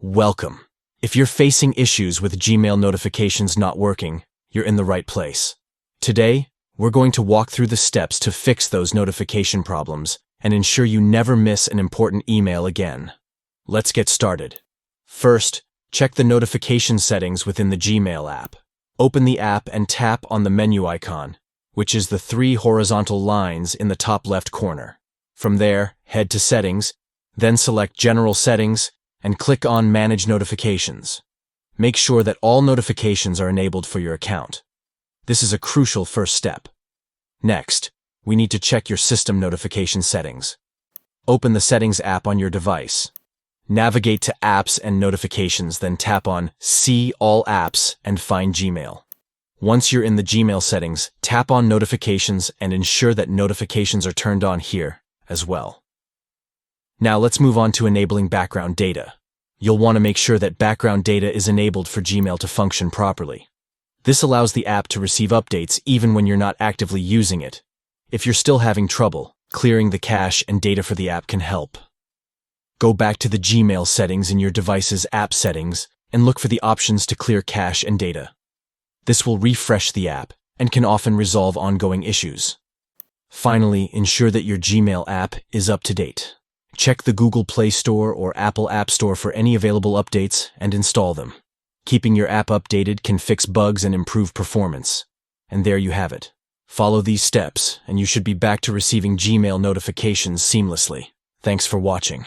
Welcome. If you're facing issues with Gmail notifications not working, you're in the right place. Today, we're going to walk through the steps to fix those notification problems and ensure you never miss an important email again. Let's get started. First, check the notification settings within the Gmail app. Open the app and tap on the menu icon, which is the 3 horizontal lines in the top left corner. From there, head to Settings, then select General Settings, and click on Manage Notifications. Make sure that all notifications are enabled for your account. This is a crucial first step. Next, we need to check your system notification settings. Open the Settings app on your device. Navigate to Apps and Notifications, then tap on See All Apps and find Gmail. Once you're in the Gmail settings, tap on Notifications and ensure that notifications are turned on here as well. Now let's move on to enabling background data. You'll want to make sure that background data is enabled for Gmail to function properly. This allows the app to receive updates even when you're not actively using it. If you're still having trouble, clearing the cache and data for the app can help. Go back to the Gmail settings in your device's app settings and look for the options to clear cache and data. This will refresh the app and can often resolve ongoing issues. Finally, ensure that your Gmail app is up to date. Check the Google Play Store or Apple App Store for any available updates and install them. Keeping your app updated can fix bugs and improve performance. And there you have it. Follow these steps and you should be back to receiving Gmail notifications seamlessly. Thanks for watching.